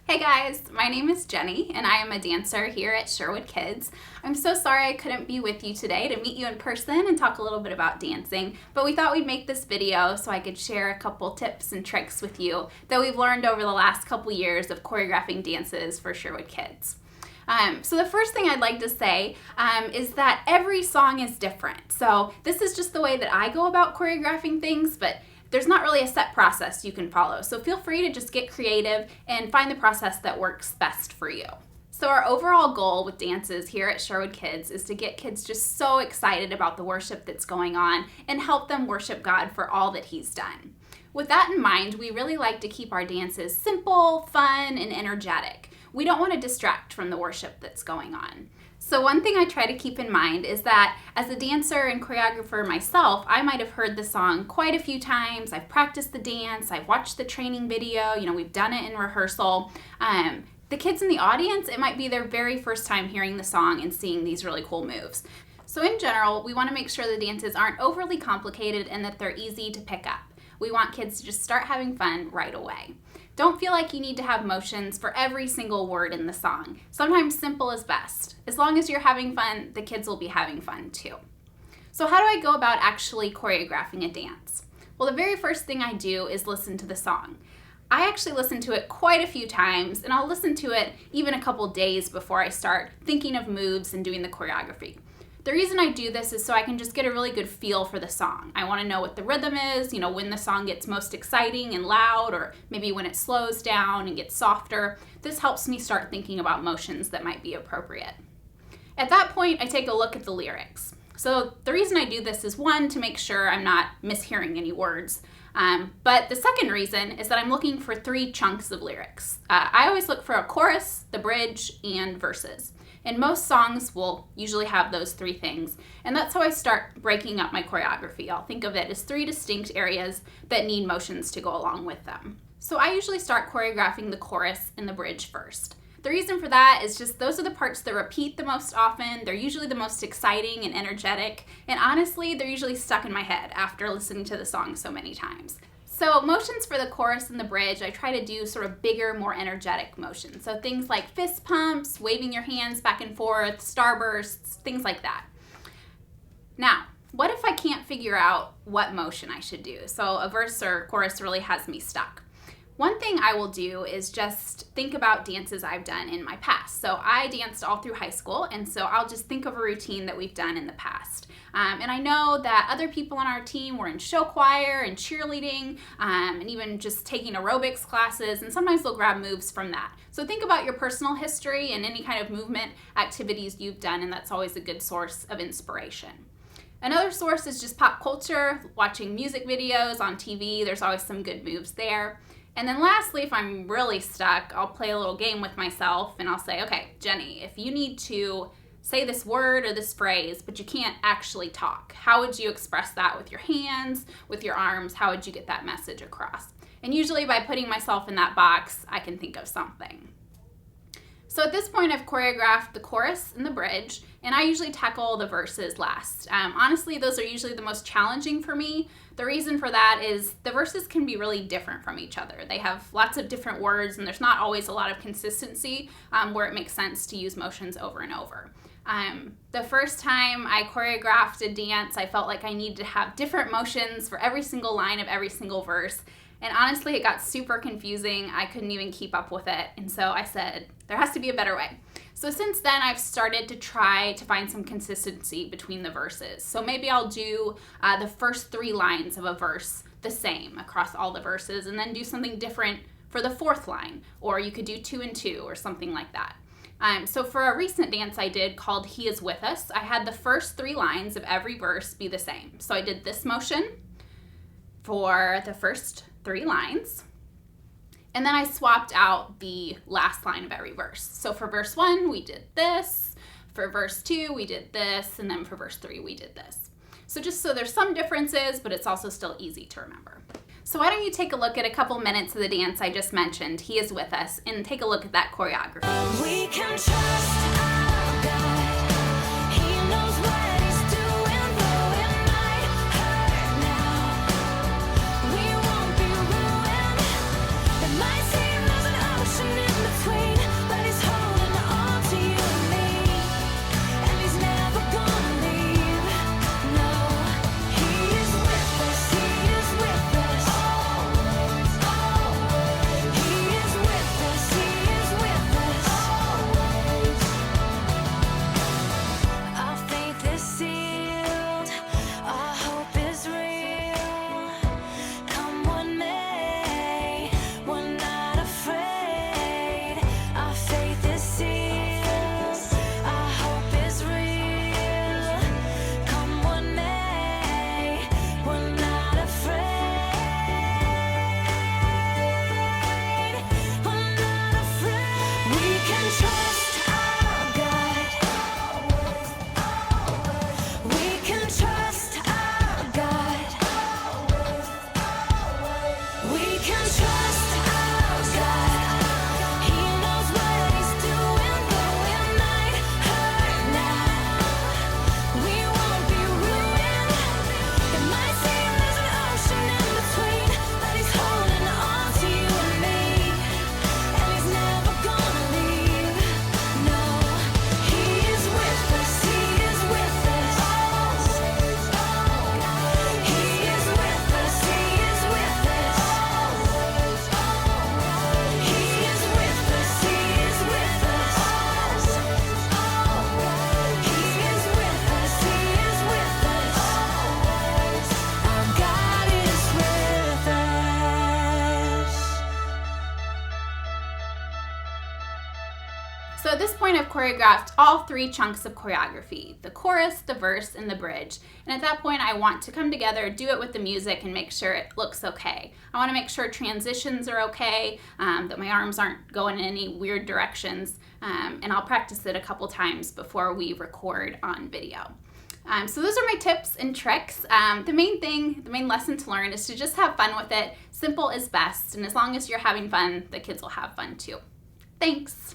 Hey guys, my name is Jenny and I am a dancer here at Sherwood Kids. I'm so sorry I couldn't be with you today to meet you in person and talk a little bit about dancing, but we thought we'd make this video so I could share a couple tips and tricks with you that we've learned over the last couple years of choreographing dances for Sherwood Kids. So the first thing I'd like to say is that every song is different. So this is just the way that I go about choreographing things, but there's not really a set process you can follow. So feel free to just get creative and find the process that works best for you. So our overall goal with dances here at Sherwood Kids is to get kids just so excited about the worship that's going on and help them worship God for all that He's done. With that in mind, we really like to keep our dances simple, fun, and energetic. We don't want to distract from the worship that's going on. So one thing I try to keep in mind is that as a dancer and choreographer myself, I might have heard the song quite a few times. I've practiced the dance, I've watched the training video, we've done it in rehearsal. The kids in the audience, it might be their very first time hearing the song and seeing these really cool moves. So in general, we want to make sure the dances aren't overly complicated and that they're easy to pick up. We want kids to just start having fun right away. Don't feel like you need to have motions for every single word in the song. Sometimes simple is best. As long as you're having fun, the kids will be having fun too. So how do I go about actually choreographing a dance? Well, the very first thing I do is listen to the song. I actually listen to it quite a few times, and I'll listen to it even a couple days before I start thinking of moves and doing the choreography. The reason I do this is so I can just get a really good feel for the song. I want to know what the rhythm is, when the song gets most exciting and loud, or maybe when it slows down and gets softer. This helps me start thinking about motions that might be appropriate. At that point, I take a look at the lyrics. So the reason I do this is one, to make sure I'm not mishearing any words. But the second reason is that I'm looking for 3 chunks of lyrics. I always look for a chorus, the bridge, and verses. And most songs will usually have those 3 things. And that's how I start breaking up my choreography. I'll think of it as 3 distinct areas that need motions to go along with them. So I usually start choreographing the chorus and the bridge first. The reason for that is just those are the parts that repeat the most often. They're usually the most exciting and energetic. And honestly, they're usually stuck in my head after listening to the song so many times. So motions for the chorus and the bridge, I try to do sort of bigger, more energetic motions. So things like fist pumps, waving your hands back and forth, starbursts, things like that. Now, what if I can't figure out what motion I should do? So a verse or chorus really has me stuck. One thing I will do is just think about dances I've done in my past. So I danced all through high school, and so I'll just think of a routine that we've done in the past. And I know that other people on our team were in show choir and cheerleading, and even just taking aerobics classes, and sometimes they'll grab moves from that. So think about your personal history and any kind of movement activities you've done, and that's always a good source of inspiration. Another source is just pop culture, watching music videos on TV. There's always some good moves there. And then lastly, if I'm really stuck, I'll play a little game with myself and I'll say, okay, Jenny, if you need to say this word or this phrase, but you can't actually talk, how would you express that with your hands, with your arms? How would you get that message across? And usually by putting myself in that box, I can think of something. So at this point, I've choreographed the chorus and the bridge, and I usually tackle the verses last. Honestly, those are usually the most challenging for me. The reason for that is the verses can be really different from each other. They have lots of different words, and there's not always a lot of consistency where it makes sense to use motions over and over. The first time I choreographed a dance, I felt like I needed to have different motions for every single line of every single verse. And honestly, it got super confusing. I couldn't even keep up with it. And so I said, there has to be a better way. So since then, I've started to try to find some consistency between the verses. So maybe I'll do the first 3 lines of a verse the same across all the verses, and then do something different for the 4th line. Or you could do 2 and 2 or something like that. So for a recent dance I did called He Is With Us, I had the first 3 lines of every verse be the same. So I did this motion for the first 3 lines, and then I swapped out the last line of every verse. So for verse 1, we did this, for verse 2, we did this, and then for verse 3, we did this. So just so there's some differences, but it's also still easy to remember. So why don't you take a look at a couple minutes of the dance I just mentioned, He Is With Us, and take a look at that choreography. We can trust our God. He knows what He's doing, though it might hurt now. We won't be ruined. It might seem there's an ocean in between. So at this point, I've choreographed all 3 chunks of choreography, the chorus, the verse, and the bridge. And at that point, I want to come together, do it with the music, and make sure it looks okay. I want to make sure transitions are okay, that my arms aren't going in any weird directions, and I'll practice it a couple times before we record on video. So those are my tips and tricks. The main lesson to learn is to just have fun with it. Simple is best, and as long as you're having fun, the kids will have fun too. Thanks.